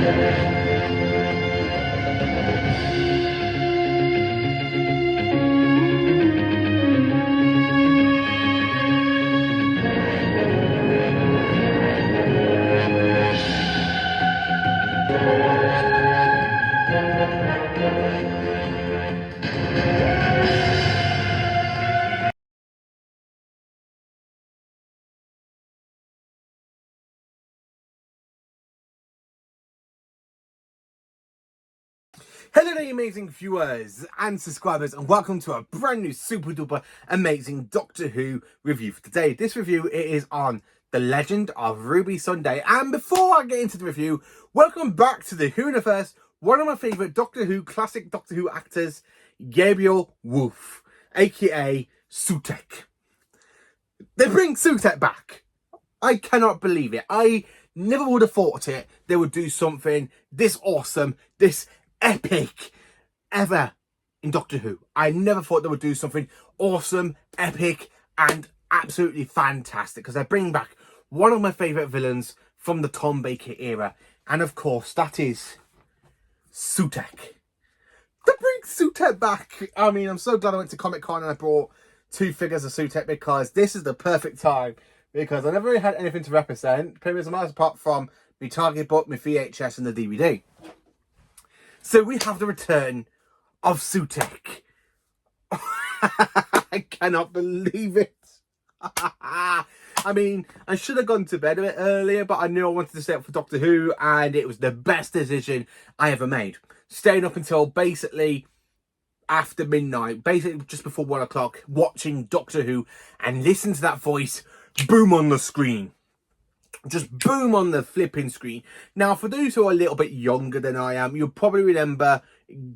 Hello there, amazing viewers and subscribers, and welcome to a brand new super duper amazing Doctor Who review for today. This review is on The Legend of Ruby Sunday, and before I get into the review, welcome back to the Whoniverse. One of my favourite Doctor Who, classic Doctor Who actors, Gabriel Wolf, aka Sutekh. They bring Sutekh back. I cannot believe it. I never would have thought they would do something this awesome, this epic ever in Doctor Who. I never thought they would do something awesome, epic, and absolutely fantastic, because they're bringing back one of my favourite villains from the Tom Baker era, and of course that is Sutekh. To bring Sutekh back, I mean, I'm so glad I went to Comic Con and I brought 2 figures of Sutekh, because this is the perfect time, because I never really had anything to represent Pyramids of Mars apart from my Target book, my VHS and the DVD. So we have the return of Sutekh. I cannot believe it. I mean, I should have gone to bed a bit earlier, but I knew I wanted to stay up for Doctor Who, and it was the best decision I ever made. Staying up until basically after midnight, basically just before 1 o'clock, watching Doctor Who and listen to that voice boom on the screen. Just boom on the flipping screen. Now, for those who are a little bit younger than I am, you'll probably remember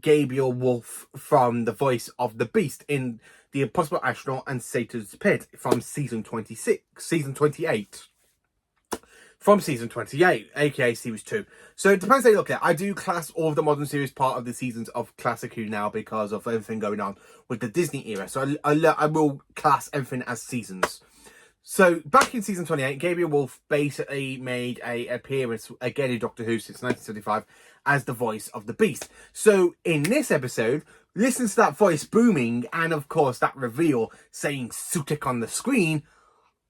Gabriel Wolf from the voice of the Beast in The Impossible Astronaut and Satan's Pit from season 28. From season 28, aka series 2. So it depends how you look at it. I do class all of the modern series part of the seasons of Classic Who now because of everything going on with the Disney era. So I will class everything as seasons. So, back in season 28, Gabriel Wolf basically made an appearance again in Doctor Who since 1975 as the voice of the Beast. So, in this episode, listen to that voice booming and, of course, that reveal saying Sutekh on the screen.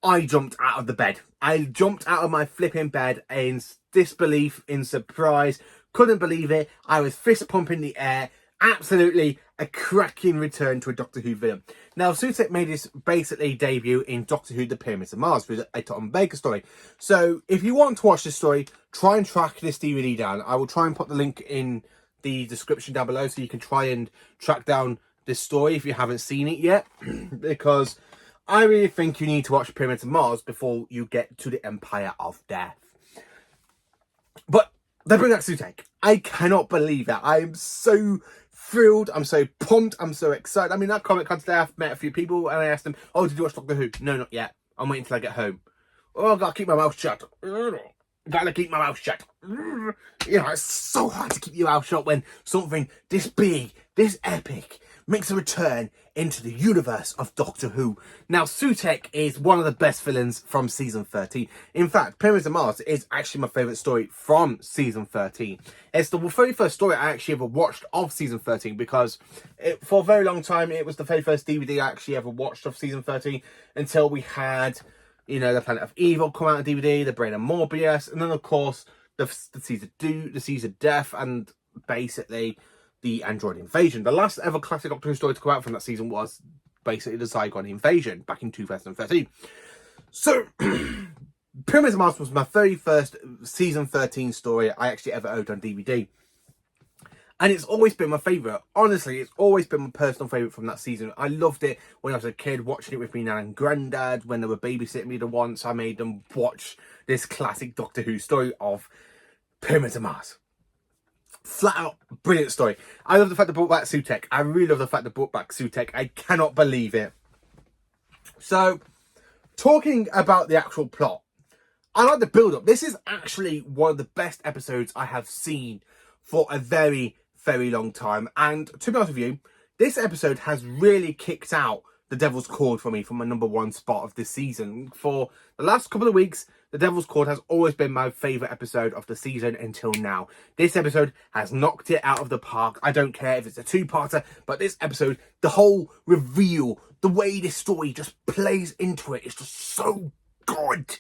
I jumped out of the bed. I jumped out of my flipping bed in disbelief, in surprise. Couldn't believe it. I was fist pumping the air. Absolutely a cracking return to a Doctor Who villain. Now, Sutekh made his basically debut in Doctor Who The Pyramids of Mars with a Tom Baker story. So, if you want to watch this story, try and track this DVD down. I will try and put the link in the description down below so you can try and track down this story if you haven't seen it yet. Because I really think you need to watch Pyramids of Mars before you get to the Empire of Death. But they bring back Sutekh. I cannot believe that. I am so thrilled, I'm so pumped, I'm so excited. I mean, at Comic Con today, I've met a few people and I asked them, oh, did you watch Doctor Who? No, not yet. I'm waiting till I get home. Oh, I've got to keep my mouth shut. Gotta keep my mouth shut. You know, it's so hard to keep your mouth shut when something this big, this epic, makes a return into the universe of Doctor Who. Now, Sutekh is one of the best villains from season 13. In fact, Pyramids of Mars is actually my favourite story from season 13. It's the very first story I actually ever watched of season 13 because for a very long time, it was the very first DVD I actually ever watched of season 13 until we had, you know, The Planet of Evil come out on DVD, The Brain of Morbius, and then, of course, the Seas of Death, and basically the Android Invasion. The last ever classic Doctor Who story to come out from that season was basically the Zygon Invasion back in 2013. So, Pyramids of Mars was my very first season 13 story I actually ever owned on DVD. And it's always been my favourite. Honestly, it's always been my personal favourite from that season. I loved it when I was a kid, watching it with me nan and granddad. When they were babysitting me the once, I made them watch this classic Doctor Who story of Pyramids of Mars. Flat out brilliant story. I love the fact they brought back Sutekh. I really love the fact they brought back Sutekh. I cannot believe it. So, talking about the actual plot, I like the build-up. This is actually one of the best episodes I have seen for a very, very long time. And to be honest with you, this episode has really kicked out the Devil's Cord for me from my #1 spot of this season. For the last couple of weeks, The Devil's Court has always been my favourite episode of the season until now. This episode has knocked it out of the park. I don't care if it's a two-parter, but this episode, the whole reveal, the way this story just plays into it is just so good.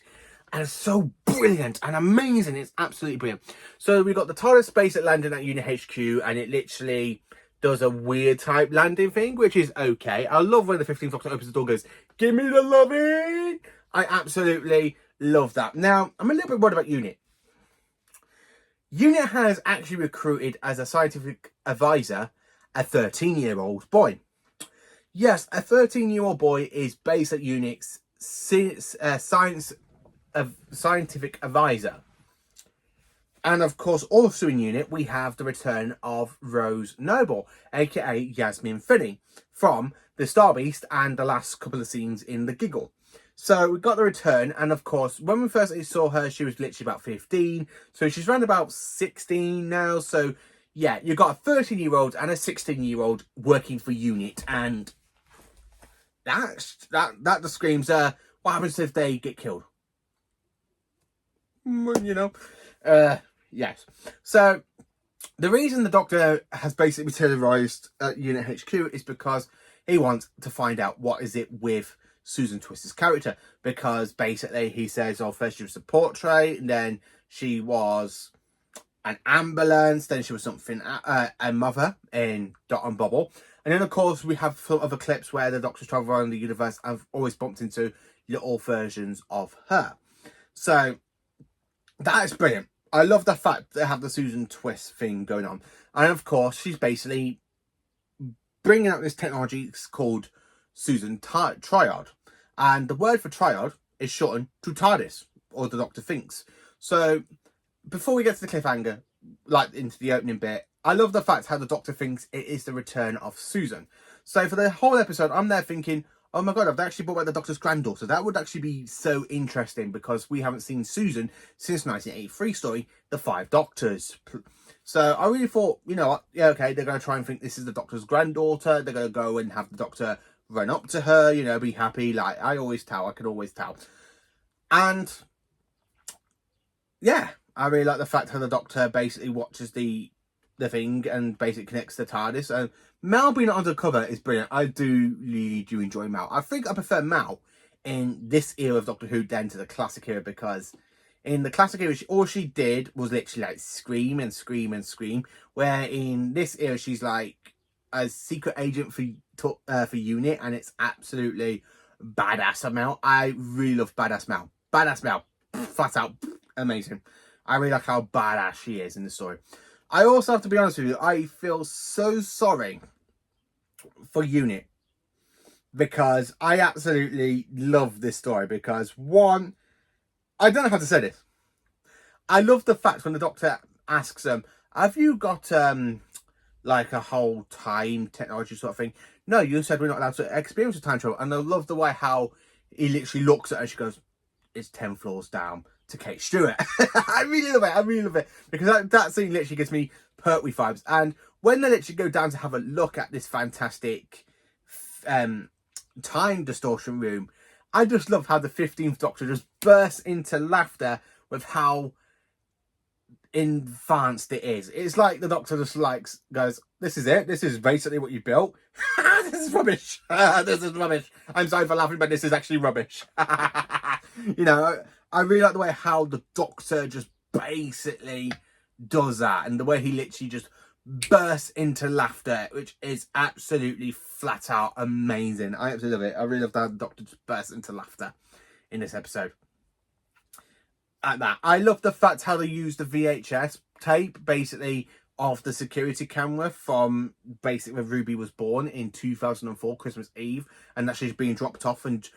And so brilliant and amazing. It's absolutely brilliant. So we got the TARDIS space at landing at Unit HQ, and it literally does a weird type landing thing, which is okay. I love when the 15th Doctor opens the door and goes, "Give me the loving." I absolutely love that. Now, I'm a little bit worried about Unit. Unit has actually recruited as a scientific advisor a 13-year-old boy. Yes, a 13-year-old boy is based at Unit's scientific advisor. And of course, also in Unit, we have the return of Rose Noble, aka Yasmin Finney, from the Star Beast and the last couple of scenes in The Giggle. So we got the return, and of course, when we first saw her, she was literally about 15. So she's around about 16 now. So yeah, you've got a 13-year-old and a 16-year-old working for Unit, and that just screams, what happens if they get killed? You know, yes. So the reason the Doctor has basically terrorized Unit HQ is because he wants to find out what is it with Susan Twist's character, because basically he says, oh, first she was a portrait, and then she was an ambulance, then she was something, a mother in Dot and Bubble, and then of course we have some other clips where the Doctor's travel around the universe. I've always bumped into little versions of her. So that is brilliant. I love the fact they have the Susan Twist thing going on. And of course, she's basically bringing out this technology called Susan Triad. And the word for triad is shortened to TARDIS, or the Doctor thinks. So before we get to the cliffhanger, like into the opening bit, I love the fact how the Doctor thinks it is the return of Susan. So for the whole episode, I'm there thinking, oh my God, I've actually brought back the Doctor's granddaughter. That would actually be so interesting, because we haven't seen Susan since 1983 story, The Five Doctors. So I really thought, you know what, yeah, okay, they're going to try and think this is the Doctor's granddaughter. They're going to go and have the Doctor run up to her, you know, be happy. Like, I can always tell. And yeah, I really like the fact how the Doctor basically watches the thing and basically connects the TARDIS. And Mal being undercover is brilliant. I really do enjoy Mal. I think I prefer Mal in this era of Doctor Who than to the classic era, because in the classic era, all she did was literally like scream and scream and scream. Where in this era, she's like a secret agent for Unit, and it's absolutely badass Mal. I really love badass Mal. Badass Mal, flat out amazing. I really like how badass she is in the story. I also have to be honest with you, I feel so sorry for Unit, because I absolutely love this story. Because one, I don't know how to say this. I love the fact when the Doctor asks them, have you got like a whole time technology sort of thing? No, you said we're not allowed to experience a time travel. And I love the way how he literally looks at her and she goes, it's 10 floors down to Kate Stewart. I really love it. Because that scene literally gives me Pertwee vibes. And when they literally go down to have a look at this fantastic time distortion room, I just love how the 15th Doctor just bursts into laughter with how advanced it is. It's like the Doctor just goes, this is it. This is basically what you built. This is rubbish. This is rubbish. I'm sorry for laughing, but this is actually rubbish. You know, I really like the way how the Doctor just basically does that, and the way he literally just bursts into laughter, which is absolutely flat out amazing. I absolutely love it. I really love that the Doctor just bursts into laughter in this episode. At that, I love the fact how they use the VHS tape basically of the security camera from basically when Ruby was born in 2004 Christmas Eve, and that she's being dropped off. And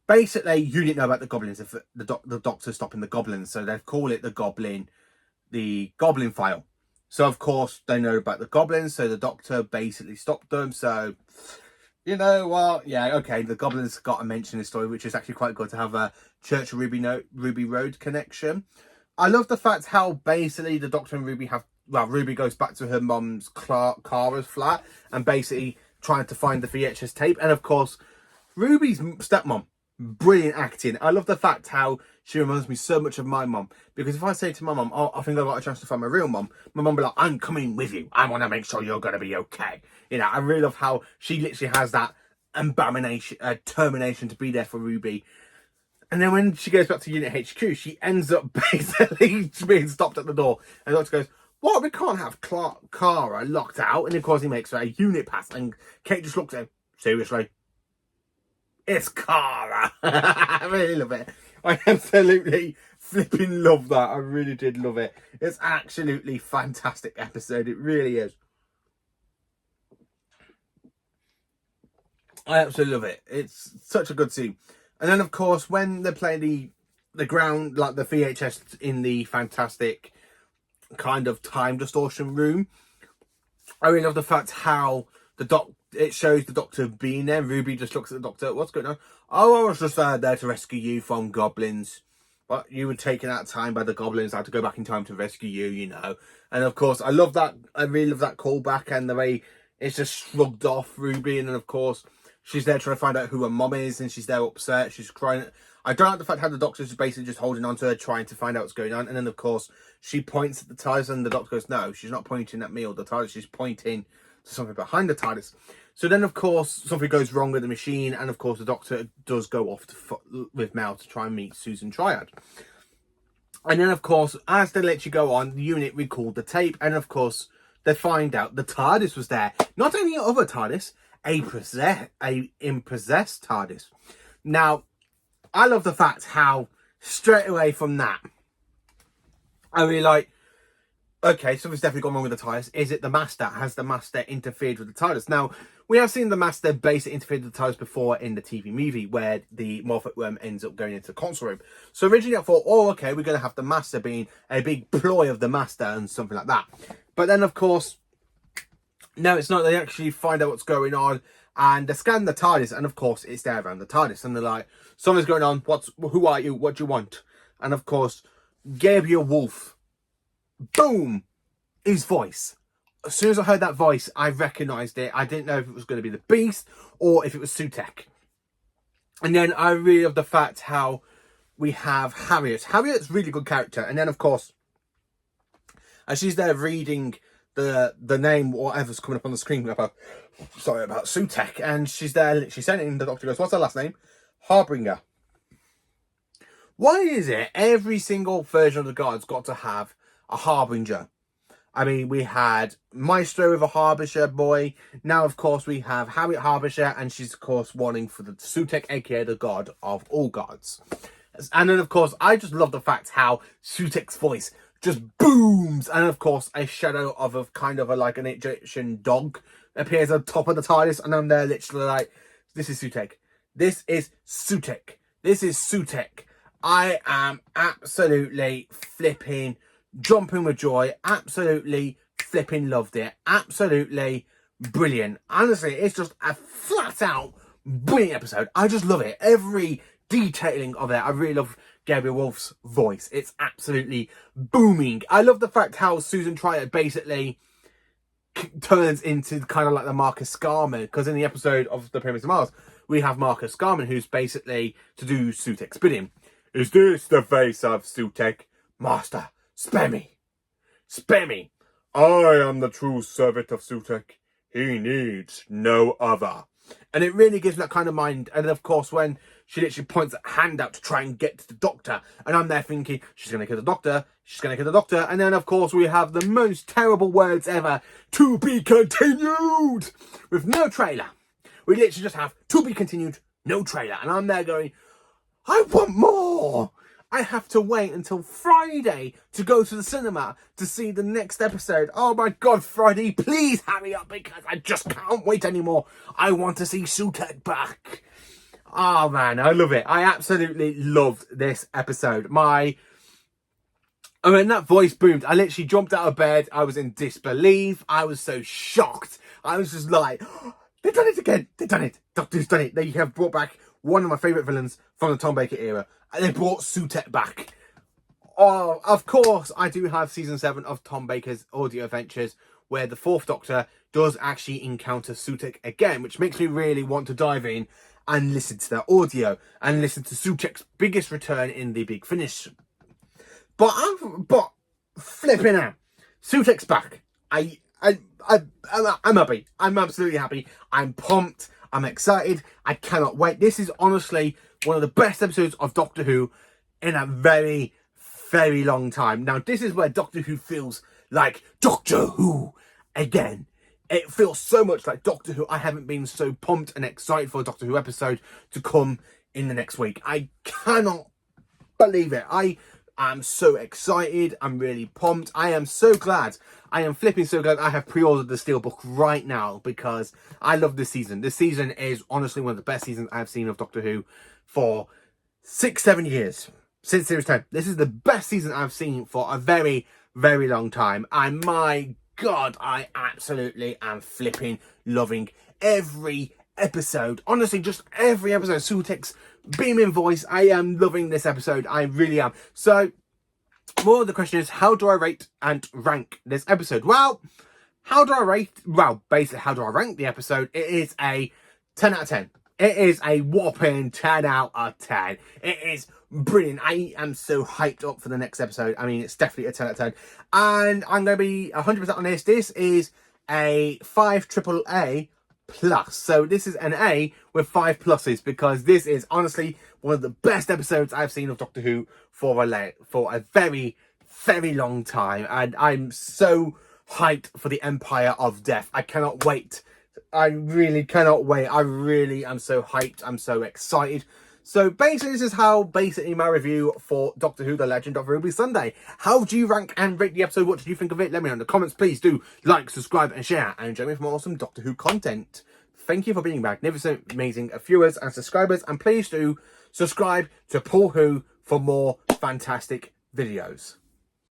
basically, you didn't know about the goblins if the Doctor stopping the goblins, so they call it the Goblin file. So of course they know about the goblins, so the Doctor basically stopped them. So you know what? Yeah, okay, the goblins got a mention in the story, which is actually quite good to have a Church of Ruby Road connection. I love the fact how basically the Doctor and Ruby have, well, Ruby goes back to her mum's Clara's flat and basically trying to find the VHS tape. And of course, Ruby's stepmom, brilliant acting. I love the fact how she reminds me so much of my mum. Because if I say to my mum, oh, I think I got a chance to find my real mum, my mum will be like, I'm coming with you. I want to make sure you're going to be okay. You know, I really love how she literally has that abomination, determination to be there for Ruby. And then when she goes back to Unit HQ, she ends up basically being stopped at the door. And the doctor goes, what? We can't have Kara locked out. And of course he makes her a unit pass. And Kate just looks at him, seriously? It's Kara. I really love it. I absolutely flipping love that. I really did love it. It's absolutely fantastic episode. It really is. I absolutely love it. It's such a good scene. And then, of course, when they play the ground, like the VHS in the fantastic kind of time distortion room, I really love the fact how it shows the Doctor being there. Ruby just looks at the Doctor. What's going on? Oh, I was just there to rescue you from goblins. But you were taken out of time by the goblins. I had to go back in time to rescue you, you know. And, of course, I love that. I really love that callback and the way it's just shrugged off Ruby. And then, of course, she's there trying to find out who her mum is, and she's there upset. She's crying. I don't like the fact how the Doctor's basically just holding on to her, trying to find out what's going on. And then, of course, she points at the TARDIS, and the Doctor goes, no, she's not pointing at me or the TARDIS. She's pointing to something behind the TARDIS. So then, of course, something goes wrong with the machine. And, of course, the Doctor does go off with Mel to try and meet Susan Triad. And then, of course, as they let you go on, the unit recalled the tape. And, of course, they find out the TARDIS was there. Not any other TARDIS. A possessed TARDIS. Now, I love the fact how straight away from that, I really like, okay, something's definitely gone wrong with the TARDIS. Is it the Master? Has the Master interfered with the TARDIS? Now, we have seen the Master basically interfered with the TARDIS before in the TV movie where the Moffat worm ends up going into the console room. So originally I thought, oh, okay, we're going to have the Master being a big ploy of the Master and something like that. But then, of course, no, it's not. They actually find out what's going on and they scan the TARDIS, and of course it's there around the TARDIS, and they're like, something's going on, who are you, what do you want? And of course, Gabriel Wolf, boom, his voice. As soon as I heard that voice, I recognised it. I didn't know if it was going to be the Beast or if it was Sutekh. And then I really love the fact how we have Harriet. Harriet's a really good character. And then, of course, as she's there reading the name, whatever's coming up on the screen about Sutekh, and she's there, she's saying it, and the Doctor goes, what's her last name? Harbinger. Why is it every single version of the Guards got to have a Harbinger? I mean, we had Maestro with a Harbinger boy. Now, of course, we have Harriet Harbinger, and she's, of course, wanting for the Sutekh, aka the God of all gods. And then, of course, I just love the fact how Sutekh's voice just booms. And, of course, a shadow of a kind of like an Egyptian dog appears on top of the TARDIS. And I'm there literally like, this is Sutekh. This is Sutekh. This is Sutekh. I am absolutely flipping jumping with joy. Absolutely flipping loved it. Absolutely brilliant. Honestly, it's just a flat out brilliant episode. I just love it. Every detailing of it. I really love Gabriel Wolf's voice. It's absolutely booming. I love the fact how Susan Triad basically turns into kind of like the Marcus Scarman, because in the episode of The Pyramids of Mars, we have Marcus Scarman, who's basically to do Sutekh's bidding. Is this the face of Sutekh? Master, spare me. Spare me. I am the true servant of Sutekh. He needs no other. And it really gives me that kind of mind. And then, of course, when she literally points a hand out to try and get to the Doctor, and I'm there thinking, she's going to kill the Doctor, she's going to kill the Doctor. And then, of course, we have the most terrible words ever, to be continued, with no trailer. We literally just have to be continued, no trailer. And I'm there going, I want more. I have to wait until Friday to go to the cinema to see the next episode. Oh my God, Friday, please hurry up because I just can't wait anymore. I want to see Sutekh back. Oh man, I love it. I absolutely loved this episode. When that voice boomed, I literally jumped out of bed. I was in disbelief. I was so shocked. I was just like, oh, they've done it again. They've done it. Doctor's done it. They have brought back one of my favourite villains from the Tom Baker era. And they brought Sutekh back. Oh, of course, I do have season 7 of Tom Baker's Audio Adventures, where the 4th Doctor does actually encounter Sutekh again, which makes me really want to dive in and listen to their audio and listen to Sutek's biggest return in the Big Finish. But flipping out, Sutek's back. I'm happy. I'm absolutely happy. I'm pumped. I'm excited. I cannot wait. This is honestly one of the best episodes of Doctor Who in a very, very long time. Now, this is where Doctor Who feels like Doctor Who again. It feels so much like Doctor Who. I haven't been so pumped and excited for a Doctor Who episode to come in the next week. I cannot believe it. I am so excited. I'm really pumped. I am so glad. I am flipping so glad I have pre-ordered the Steelbook right now because I love this season. This season is honestly one of the best seasons I've seen of Doctor Who for 6-7 years. Since Series 10. This is the best season I've seen for a very, very long time. And my God, I absolutely am flipping loving every episode. Honestly, just every episode. Sutek's beaming voice. I am loving this episode. I really am. So, more of the question is, how do I rate and rank this episode? Well, how do I rate? Well, basically, how do I rank the episode? It is a 10 out of 10. It is a whopping 10 out of 10. It is brilliant. I am so hyped up for the next episode. I mean, it's definitely a 10 out of 10. And I'm going to be 100% on this. This is a 5 AAA plus. So this is an A with 5 pluses because this is honestly one of the best episodes I've seen of Doctor Who for a very, very long time. And I'm so hyped for the Empire of Death. I cannot wait. I really cannot wait. I really am so hyped. I'm so excited. So basically, this is how basically my review for Doctor Who, The Legend of Ruby Sunday. How do you rank and rate the episode? What did you think of it? Let me know in the comments. Please do like, subscribe and share. And join me for more awesome Doctor Who content. Thank you for being magnificent, amazing viewers and subscribers. And please do subscribe to Paul Who for more fantastic videos.